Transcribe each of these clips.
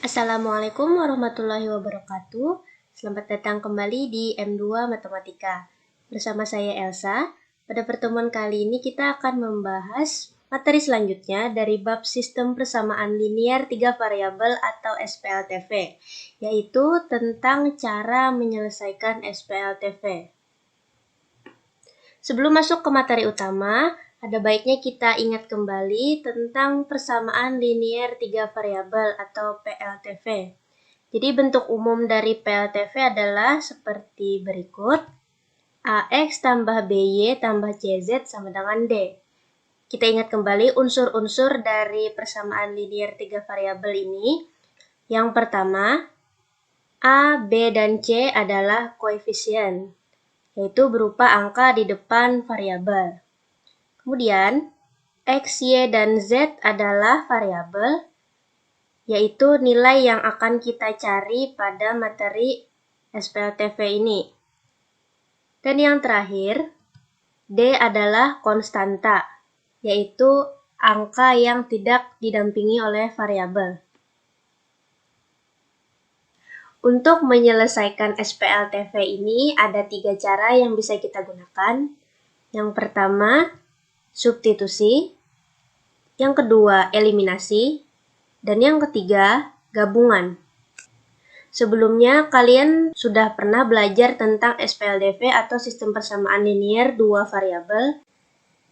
Assalamualaikum warahmatullahi wabarakatuh. Selamat datang kembali di M2 Matematika. Bersama saya Elsa. Pada pertemuan kali ini kita akan membahas materi selanjutnya dari bab sistem persamaan linear 3 variabel atau SPLTV, yaitu tentang cara menyelesaikan SPLTV. Sebelum masuk ke materi utama, ada baiknya kita ingat kembali tentang persamaan linear 3 variabel atau PLTV. Jadi bentuk umum dari PLTV adalah seperti berikut. AX tambah BY tambah CZ sama dengan D. Kita ingat kembali unsur-unsur dari persamaan linear 3 variabel ini. Yang pertama, A, B, dan C adalah koefisien, yaitu berupa angka di depan variabel. Kemudian, X, Y, dan Z adalah variabel, yaitu nilai yang akan kita cari pada materi SPLTV ini. Dan yang terakhir, D adalah konstanta, yaitu angka yang tidak didampingi oleh variabel. Untuk menyelesaikan SPLTV ini ada 3 cara yang bisa kita gunakan. Yang pertama, substitusi. Yang kedua, eliminasi. Dan yang ketiga, gabungan. Sebelumnya, kalian sudah pernah belajar tentang SPLTV atau sistem persamaan linear 2 variabel.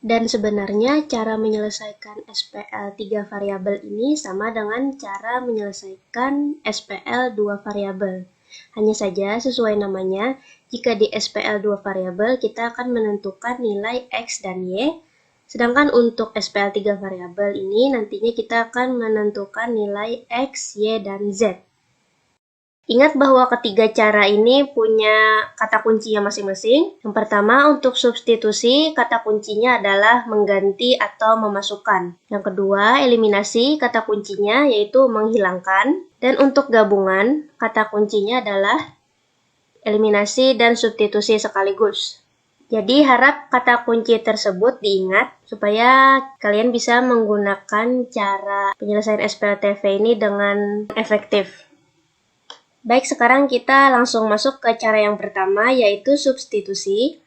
Dan sebenarnya cara menyelesaikan SPL 3 variabel ini sama dengan cara menyelesaikan SPL 2 variabel. Hanya saja sesuai namanya, jika di SPL 2 variabel kita akan menentukan nilai X dan Y. Sedangkan untuk SPL 3 variabel ini nantinya kita akan menentukan nilai X, Y, dan Z. Ingat bahwa ketiga cara ini punya kata kuncinya masing-masing. Yang pertama, untuk substitusi, kata kuncinya adalah mengganti atau memasukkan. Yang kedua, eliminasi, kata kuncinya yaitu menghilangkan. Dan untuk gabungan, kata kuncinya adalah eliminasi dan substitusi sekaligus. Jadi harap kata kunci tersebut diingat supaya kalian bisa menggunakan cara penyelesaian SPLTV ini dengan efektif. Baik, sekarang kita langsung masuk ke cara yang pertama, yaitu substitusi.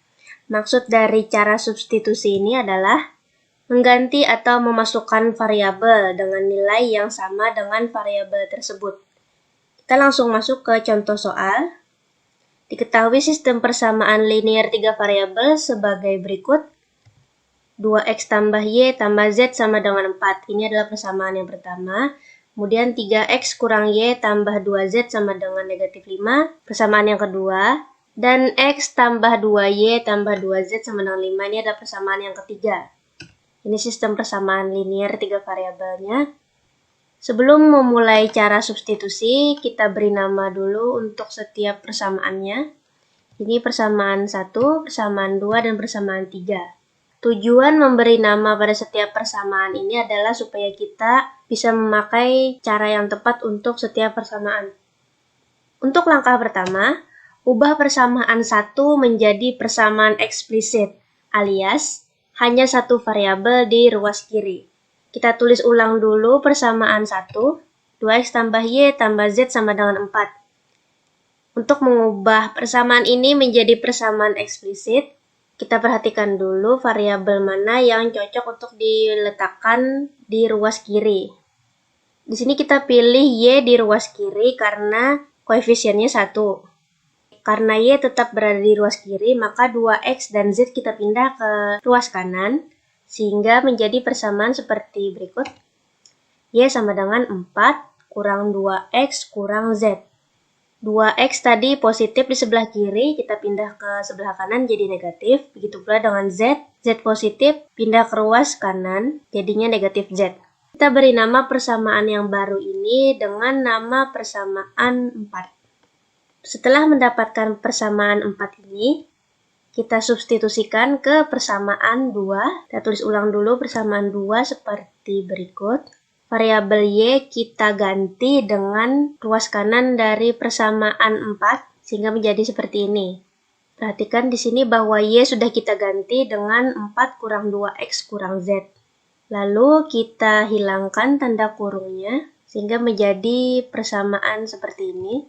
Maksud dari cara substitusi ini adalah mengganti atau memasukkan variabel dengan nilai yang sama dengan variabel tersebut. Kita langsung masuk ke contoh soal. Diketahui sistem persamaan linear 3 variabel sebagai berikut. 2x tambah y tambah z sama dengan 4. Ini adalah persamaan yang pertama. Kemudian 3x kurang y tambah 2z sama dengan negatif 5. Persamaan yang kedua. Dan x tambah 2y tambah 2z sama dengan 5. Ini adalah persamaan yang ketiga. Ini sistem persamaan linear 3 variabelnya. Sebelum memulai cara substitusi, kita beri nama dulu untuk setiap persamaannya. Ini persamaan 1, persamaan 2, dan persamaan 3. Tujuan memberi nama pada setiap persamaan ini adalah supaya kita bisa memakai cara yang tepat untuk setiap persamaan. Untuk langkah pertama, ubah persamaan 1 menjadi persamaan eksplisit, alias hanya satu variabel di ruas kiri. Kita tulis ulang dulu persamaan 1, 2x tambah y tambah z sama dengan 4. Untuk mengubah persamaan ini menjadi persamaan eksplisit, kita perhatikan dulu variabel mana yang cocok untuk diletakkan di ruas kiri. Di sini kita pilih y di ruas kiri karena koefisiennya 1. Karena y tetap berada di ruas kiri, maka 2x dan z kita pindah ke ruas kanan, sehingga menjadi persamaan seperti berikut. Y sama dengan 4 kurang 2x kurang z. 2x tadi positif di sebelah kiri, kita pindah ke sebelah kanan jadi negatif. Begitu pula dengan z. Z positif pindah ke ruas kanan, jadinya negatif z. Kita beri nama persamaan yang baru ini dengan nama persamaan 4. Setelah mendapatkan persamaan 4 ini, kita substitusikan ke persamaan 2. Kita tulis ulang dulu persamaan 2 seperti berikut. Variabel y kita ganti dengan ruas kanan dari persamaan 4 sehingga menjadi seperti ini. Perhatikan di sini bahwa y sudah kita ganti dengan 4 kurang 2x kurang z. Lalu kita hilangkan tanda kurungnya Sehingga menjadi persamaan seperti ini.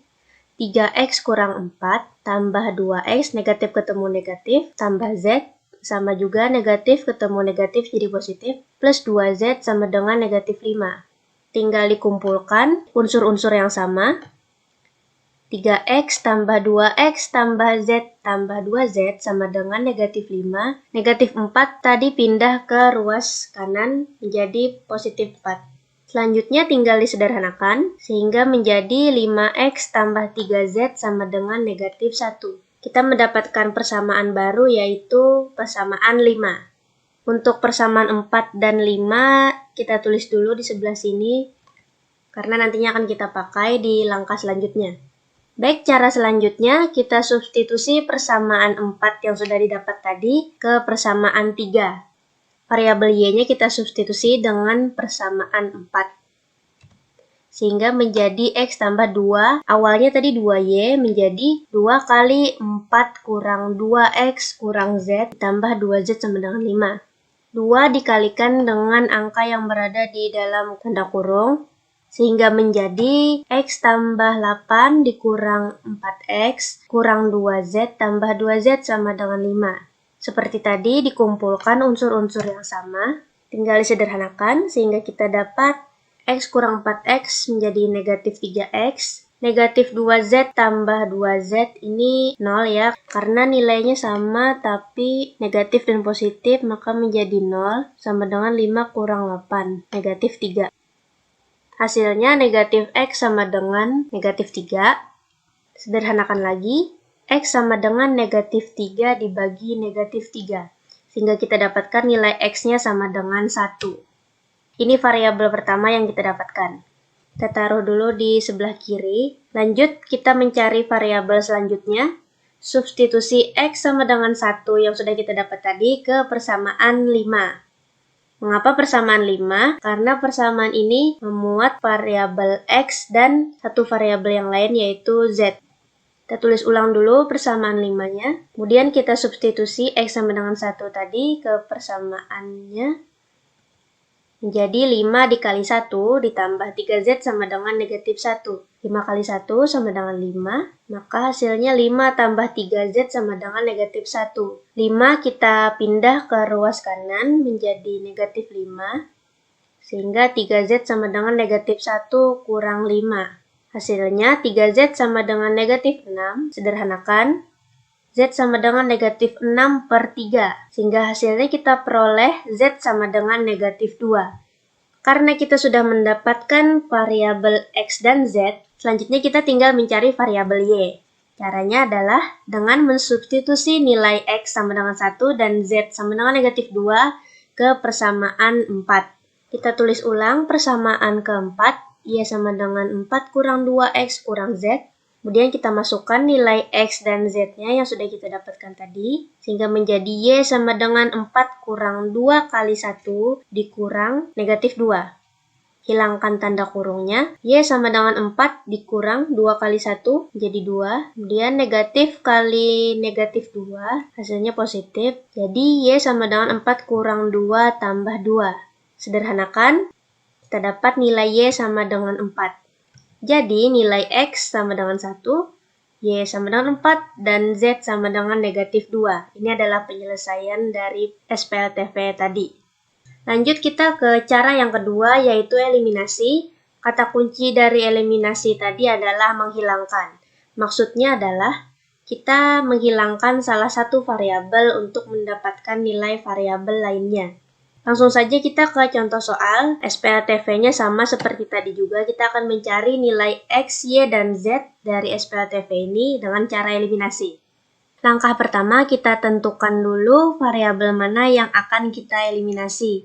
3x kurang 4 tambah 2x, negatif ketemu negatif, tambah z, sama juga negatif ketemu negatif jadi positif, plus 2z sama dengan negatif 5. Tinggal dikumpulkan unsur-unsur yang sama. 3x tambah 2x tambah z tambah 2z sama dengan negatif 5. Negatif 4 tadi pindah ke ruas kanan menjadi positif 4. Selanjutnya tinggal disederhanakan, sehingga menjadi 5x tambah 3z sama dengan negatif 1. Kita mendapatkan persamaan baru, yaitu persamaan 5. Untuk persamaan 4 dan 5, kita tulis dulu di sebelah sini, karena nantinya akan kita pakai di langkah selanjutnya. Baik, cara selanjutnya kita substitusi persamaan 4 yang sudah didapat tadi ke persamaan 3. Variabel y-nya kita substitusi dengan persamaan 4. Sehingga menjadi x tambah 2. Awalnya tadi 2y menjadi 2 kali 4 kurang 2x kurang z tambah 2z sama dengan 5. 2 dikalikan dengan angka yang berada di dalam tanda kurung. Sehingga menjadi x tambah 8 dikurang 4x kurang 2z tambah 2z sama dengan 5. Seperti tadi, dikumpulkan unsur-unsur yang sama, tinggal disederhanakan sehingga kita dapat x kurang 4x menjadi negatif 3x, negatif 2z tambah 2z ini 0 ya, karena nilainya sama tapi negatif dan positif maka menjadi 0 sama dengan 5 kurang 8, negatif 3. Hasilnya negatif x sama dengan negatif 3, sederhanakan lagi, x sama dengan negatif 3 dibagi negatif 3. Sehingga kita dapatkan nilai x-nya sama dengan 1. Ini variabel pertama yang kita dapatkan. Kita taruh dulu di sebelah kiri. Lanjut, kita mencari variabel selanjutnya. Substitusi x sama dengan 1 yang sudah kita dapat tadi ke persamaan 5. Mengapa persamaan 5? Karena persamaan ini memuat variabel x dan satu variabel yang lain yaitu z. Kita tulis ulang dulu persamaan 5-nya. Kemudian kita substitusi x sama dengan 1 tadi ke persamaannya. Menjadi 5 dikali 1 ditambah 3z sama dengan negatif 1. 5 kali 1 sama dengan 5. Maka hasilnya 5 tambah 3z sama dengan negatif 1. 5 kita pindah ke ruas kanan menjadi negatif 5. Sehingga 3z sama dengan negatif 1 kurang 5. Hasilnya 3z sama dengan negatif 6, sederhanakan. Z sama dengan negatif 6 per 3, sehingga hasilnya kita peroleh Z sama dengan negatif 2. Karena kita sudah mendapatkan variabel X dan Z, selanjutnya kita tinggal mencari variabel Y. Caranya adalah dengan mensubstitusi nilai X sama dengan 1 dan Z sama dengan negatif 2 ke persamaan 4. Kita tulis ulang persamaan keempat. Y sama dengan 4 kurang 2x kurang z. Kemudian kita masukkan nilai x dan z-nya yang sudah kita dapatkan tadi. Sehingga menjadi y sama dengan 4 kurang 2 kali 1 dikurang negatif 2. Hilangkan tanda kurungnya. Y sama dengan 4 dikurang 2 kali 1 jadi 2. Kemudian negatif kali negatif 2 hasilnya positif. Jadi y sama dengan 4 kurang 2 tambah 2. Sederhanakan. Kita dapat nilai y sama dengan 4. Jadi nilai x sama dengan 1, y sama dengan 4, dan z sama dengan negatif 2. Ini adalah penyelesaian dari SPLTV tadi. Lanjut kita ke cara yang kedua, yaitu eliminasi. Kata kunci dari eliminasi tadi adalah menghilangkan. Maksudnya adalah kita menghilangkan salah satu variabel untuk mendapatkan nilai variabel lainnya. Langsung saja kita ke contoh soal. SPLTV-nya sama seperti tadi juga. Kita akan mencari nilai X, Y, dan Z dari SPLTV ini dengan cara eliminasi. Langkah pertama kita tentukan dulu variabel mana yang akan kita eliminasi.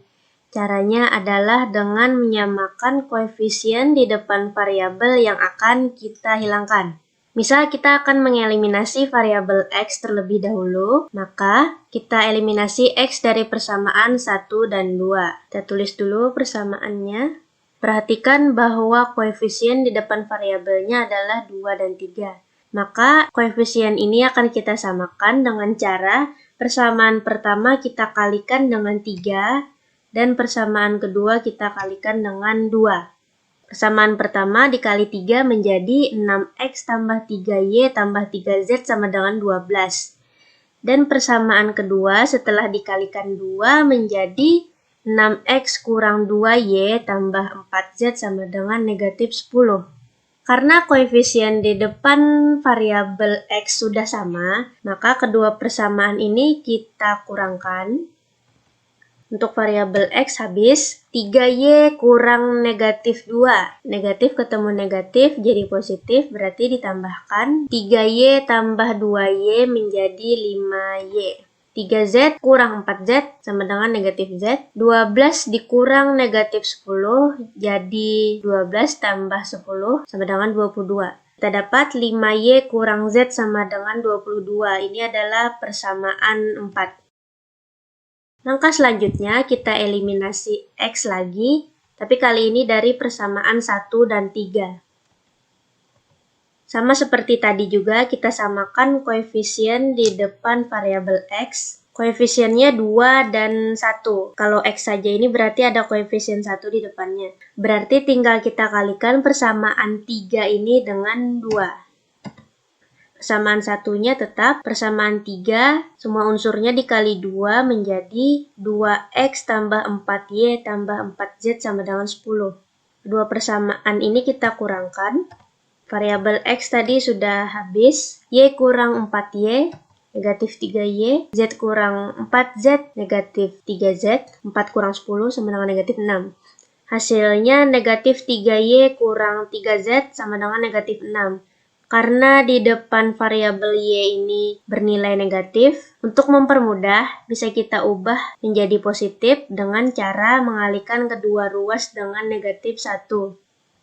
Caranya adalah dengan menyamakan koefisien di depan variabel yang akan kita hilangkan. Misal kita akan mengeliminasi variabel X terlebih dahulu, maka kita eliminasi X dari persamaan 1 dan 2. Kita tulis dulu persamaannya. Perhatikan bahwa koefisien di depan variabelnya adalah 2 dan 3. Maka koefisien ini akan kita samakan dengan cara persamaan pertama kita kalikan dengan 3, dan persamaan kedua kita kalikan dengan 2. Persamaan pertama dikali 3 menjadi 6x tambah 3y tambah 3z sama dengan 12. Dan persamaan kedua setelah dikalikan 2 menjadi 6x kurang 2y tambah 4z sama dengan negatif 10. Karena koefisien di depan variabel x sudah sama, maka kedua persamaan ini kita kurangkan. Untuk variabel x habis 3y kurang negatif 2. Negatif ketemu negatif jadi positif, berarti ditambahkan 3y tambah 2y menjadi 5y. 3z kurang 4z sama dengan negatif z. 12 dikurang negatif 10 jadi 12 tambah 10 sama dengan 22. Kita dapat 5y kurang z sama dengan 22. Ini adalah persamaan 4. Langkah selanjutnya kita eliminasi x lagi, tapi kali ini dari persamaan 1 dan 3. Sama seperti tadi juga kita samakan koefisien di depan variabel x. Koefisiennya 2 dan 1. Kalau x saja ini berarti ada koefisien 1 di depannya. Berarti tinggal kita kalikan persamaan 3 ini dengan 2. Persamaan satunya tetap persamaan 3, semua unsurnya dikali 2 menjadi 2x tambah 4y tambah 4z sama dengan 10. Kedua persamaan ini kita kurangkan. Variabel x tadi sudah habis, y kurang 4y, negatif 3y, z kurang 4z, negatif 3z, 4 kurang 10 sama dengan negatif 6. Hasilnya negatif 3y kurang 3z sama dengan negatif 6. Karena di depan variabel y ini bernilai negatif, untuk mempermudah bisa kita ubah menjadi positif dengan cara mengalihkan kedua ruas dengan negatif 1.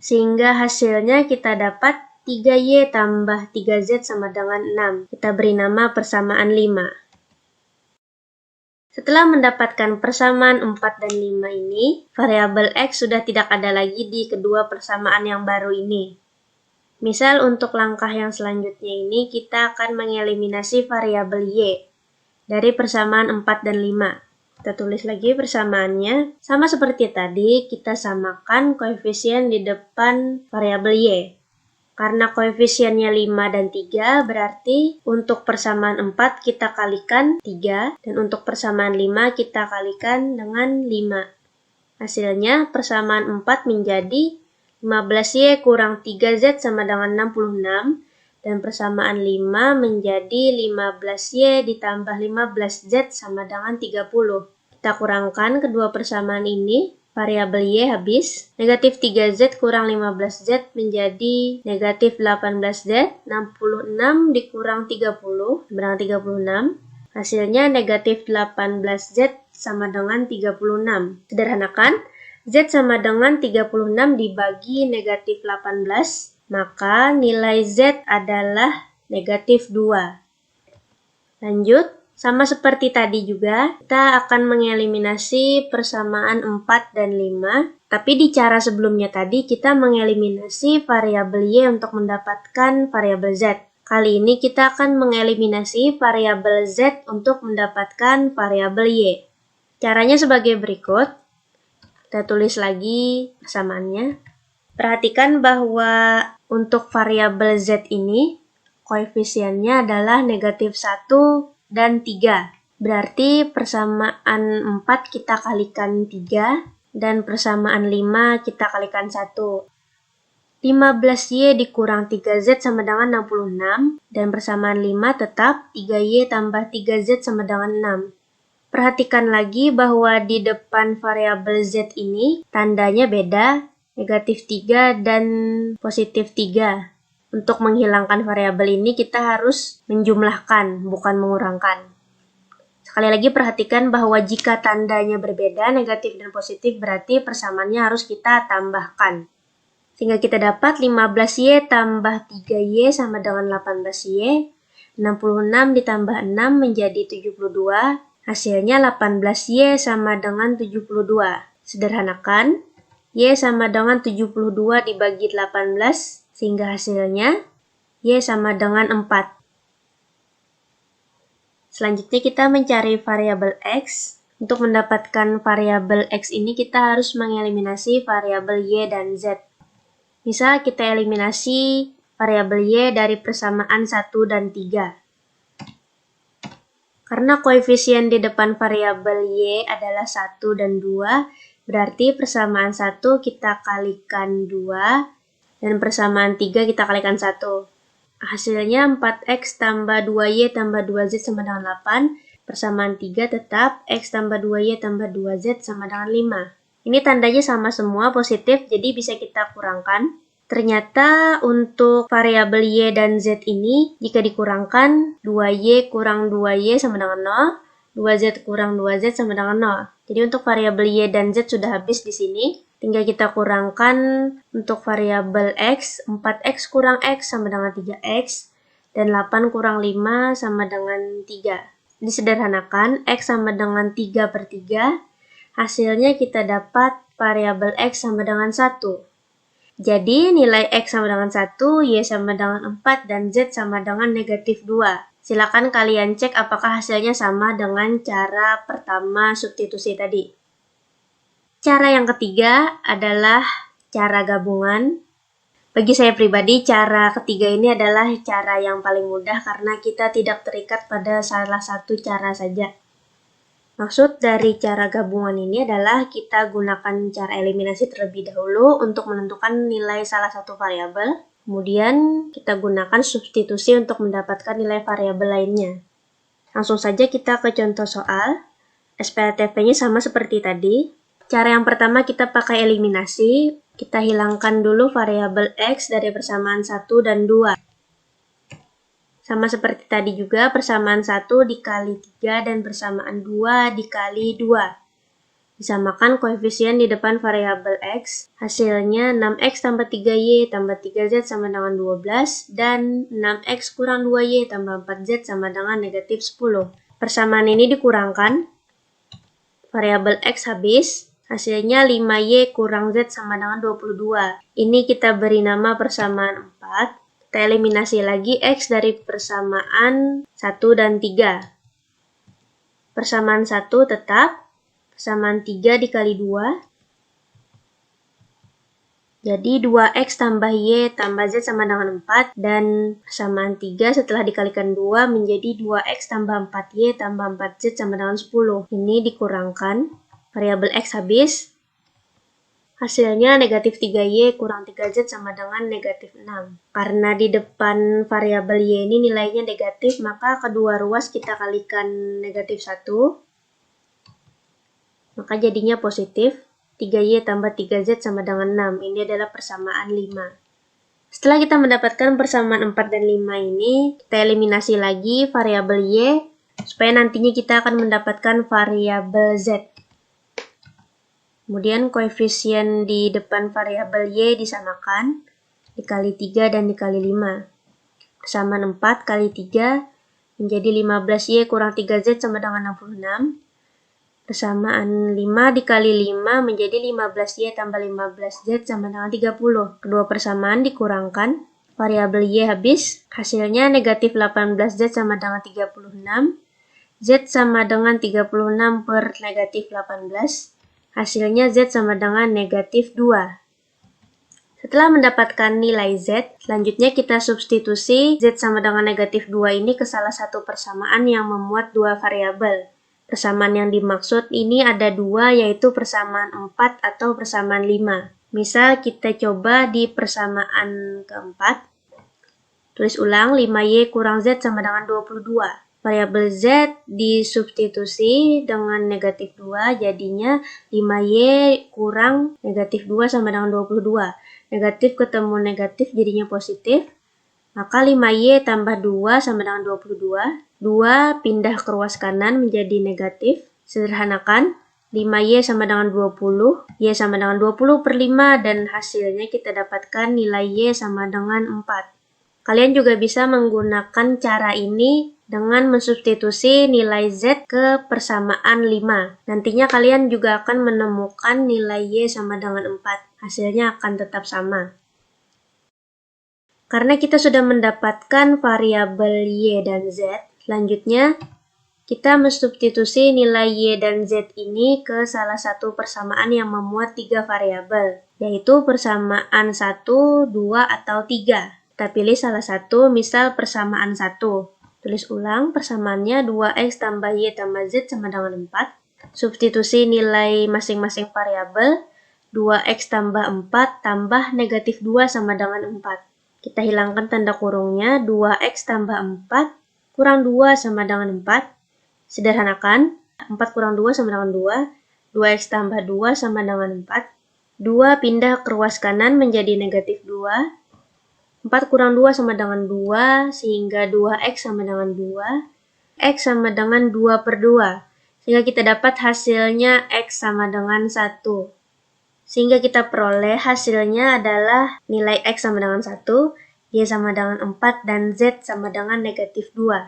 Sehingga hasilnya kita dapat 3y tambah 3z sama dengan 6. Kita beri nama persamaan 5. Setelah mendapatkan persamaan 4 dan 5 ini, variabel x sudah tidak ada lagi di kedua persamaan yang baru ini. Misal untuk langkah yang selanjutnya ini kita akan mengeliminasi variabel y dari persamaan 4 dan 5. Kita tulis lagi persamaannya. Sama seperti tadi, kita samakan koefisien di depan variabel y. Karena koefisiennya 5 dan 3, berarti untuk persamaan 4 kita kalikan 3, dan untuk persamaan 5 kita kalikan dengan 5. Hasilnya persamaan 4 menjadi 15y kurang 3z sama dengan 66, dan persamaan 5 menjadi 15y ditambah 15z sama dengan 30. Kita kurangkan kedua persamaan ini, variabel y habis, negatif 3z kurang 15z menjadi negatif 18z, 66 dikurang 30, sama dengan 36, hasilnya negatif 18z sama dengan 36. Sederhanakan, z sama dengan 36 dibagi negatif 18, maka nilai z adalah negatif 2. Lanjut, sama seperti tadi juga, kita akan mengeliminasi persamaan 4 dan 5, tapi di cara sebelumnya tadi kita mengeliminasi variabel y untuk mendapatkan variabel z. Kali ini kita akan mengeliminasi variabel z untuk mendapatkan variabel y. Caranya sebagai berikut. Kita tulis lagi persamaannya. Perhatikan bahwa untuk variabel z ini, koefisiennya adalah negatif 1 dan 3. Berarti persamaan 4 kita kalikan 3, dan persamaan 5 kita kalikan 1. 15y dikurang 3z sama dengan 66, dan persamaan 5 tetap 3y tambah 3z sama dengan 6. Perhatikan lagi bahwa di depan variabel z ini tandanya beda, negatif 3 dan positif 3. Untuk menghilangkan variabel ini kita harus menjumlahkan, bukan mengurangkan. Sekali lagi perhatikan bahwa jika tandanya berbeda, negatif dan positif, berarti persamaannya harus kita tambahkan. Sehingga kita dapat 15y tambah 3y sama dengan 18y, 66 ditambah 6 menjadi 72, hasilnya 18y sama dengan 72. Sederhanakan, y sama dengan 72 dibagi 18, sehingga hasilnya y sama dengan 4. Selanjutnya kita mencari variabel x. Untuk mendapatkan variabel x ini kita harus mengeliminasi variabel y dan z. Misal kita eliminasi variabel Y dari persamaan 1 dan 3. Karena koefisien di depan variabel Y adalah 1 dan 2, berarti persamaan 1 kita kalikan 2, dan persamaan 3 kita kalikan 1. Hasilnya 4x tambah 2y tambah 2z sama dengan 8. Persamaan 3 tetap x tambah 2y tambah 2z sama dengan 5. Ini tandanya sama semua, positif, jadi bisa kita kurangkan. Ternyata untuk variabel y dan z ini, jika dikurangkan, 2y kurang 2y sama dengan 0, 2z kurang 2z sama dengan 0. Jadi untuk variabel y dan z sudah habis di sini. Tinggal kita kurangkan untuk variabel x, 4x kurang x sama dengan 3x, dan 8 kurang 5 sama dengan 3. Disederhanakan, x sama dengan 3 per 3, hasilnya kita dapat variabel x sama dengan 1. Jadi nilai x sama dengan 1, y sama dengan 4, dan z sama dengan negatif 2. Silakan kalian cek apakah hasilnya sama dengan cara pertama substitusi tadi. Cara yang ketiga adalah cara gabungan. Bagi saya pribadi, cara ketiga ini adalah cara yang paling mudah karena kita tidak terikat pada salah satu cara saja. Maksud dari cara gabungan ini adalah kita gunakan cara eliminasi terlebih dahulu untuk menentukan nilai salah satu variabel. Kemudian kita gunakan substitusi untuk mendapatkan nilai variabel lainnya. Langsung saja kita ke contoh soal. SPLTV-nya sama seperti tadi. Cara yang pertama kita pakai eliminasi. Kita hilangkan dulu variabel x dari persamaan 1 dan 2. Sama seperti tadi juga, persamaan 1 dikali 3 dan persamaan 2 dikali 2. Disamakan koefisien di depan variabel x. Hasilnya 6x tambah 3y tambah 3z sama dengan 12. Dan 6x kurang 2y tambah 4z sama dengan negatif 10. Persamaan ini dikurangkan. Variabel x habis. Hasilnya 5y kurang z sama dengan 22. Ini kita beri nama persamaan 4. Kita eliminasi lagi x dari persamaan 1 dan 3. Persamaan 1 tetap. Persamaan 3 dikali 2. Jadi 2x tambah y tambah z sama dengan 4. Dan persamaan 3 setelah dikalikan 2 menjadi 2x tambah 4y tambah 4z sama dengan 10. Ini dikurangkan. Variabel x habis. Hasilnya negatif 3y kurang 3z sama dengan negatif 6. Karena di depan variabel y ini nilainya negatif, maka kedua ruas kita kalikan negatif 1. Maka jadinya positif. 3y tambah 3z sama dengan 6. Ini adalah persamaan 5. Setelah kita mendapatkan persamaan 4 dan 5 ini, kita eliminasi lagi variabel y, supaya nantinya kita akan mendapatkan variabel z. Kemudian koefisien di depan variabel y disamakan, dikali 3 dan dikali 5. Persamaan 4 kali 3 menjadi 15y kurang 3z sama dengan 66. Persamaan 5 dikali 5 menjadi 15y tambah 15z sama dengan 30. Kedua persamaan dikurangkan, variabel y habis, hasilnya negatif 18z sama dengan 36. Z sama dengan 36 per negatif 18. Hasilnya Z sama dengan negatif 2. Setelah mendapatkan nilai Z, selanjutnya kita substitusi Z sama dengan negatif 2 ini ke salah satu persamaan yang memuat dua variabel. Persamaan yang dimaksud ini ada dua, yaitu persamaan 4 atau persamaan 5. Misal kita coba di persamaan keempat. Tulis ulang, 5y kurang Z sama dengan 22. Variabel Z disubstitusi dengan negatif 2, jadinya 5y kurang negatif 2 sama dengan 22. Negatif ketemu negatif jadinya positif, maka 5y tambah 2 sama dengan 22. 2 pindah ke ruas kanan menjadi negatif. Sederhanakan, 5y sama dengan 20, y sama dengan 20 per 5, dan hasilnya kita dapatkan nilai y sama dengan 4. Kalian juga bisa menggunakan cara ini dengan mensubstitusi nilai Z ke persamaan 5. Nantinya kalian juga akan menemukan nilai Y sama dengan 4. Hasilnya akan tetap sama. Karena kita sudah mendapatkan variabel Y dan Z, selanjutnya kita mensubstitusi nilai Y dan Z ini ke salah satu persamaan yang memuat 3 variabel. yaitu persamaan 1, 2, atau 3. Kita pilih salah satu, misal persamaan 1. Tulis ulang, persamaannya 2x tambah y tambah z sama dengan 4. Substitusi nilai masing-masing variabel, 2x tambah 4 tambah negatif 2 sama dengan 4. Kita hilangkan tanda kurungnya, 2x tambah 4 kurang 2 sama dengan 4. Sederhanakan, 4 kurang 2 sama dengan 2. 2x tambah 2 sama dengan 4. 2 pindah ke ruas kanan menjadi negatif 2. 4 kurang 2 sama dengan 2, sehingga 2x sama dengan 2. X sama dengan 2 per 2. Sehingga kita dapat hasilnya X sama dengan 1. Sehingga kita peroleh hasilnya adalah nilai X sama dengan 1, Y sama dengan 4, dan Z sama dengan negatif 2.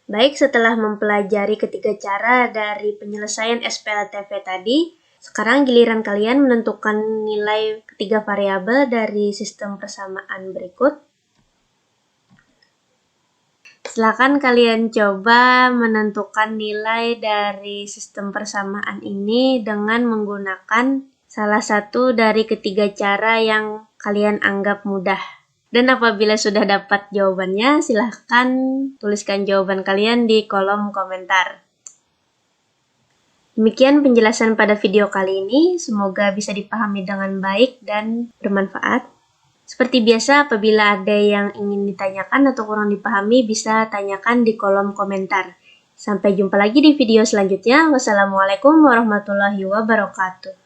Baik, setelah mempelajari ketiga cara dari penyelesaian SPLTV tadi, sekarang giliran kalian menentukan nilai ketiga variabel dari sistem persamaan berikut. Silakan kalian coba menentukan nilai dari sistem persamaan ini dengan menggunakan salah satu dari ketiga cara yang kalian anggap mudah. Dan apabila sudah dapat jawabannya, silahkan tuliskan jawaban kalian di kolom komentar. Demikian penjelasan pada video kali ini, semoga bisa dipahami dengan baik dan bermanfaat. Seperti biasa, apabila ada yang ingin ditanyakan atau kurang dipahami, bisa tanyakan di kolom komentar. Sampai jumpa lagi di video selanjutnya. Wassalamualaikum warahmatullahi wabarakatuh.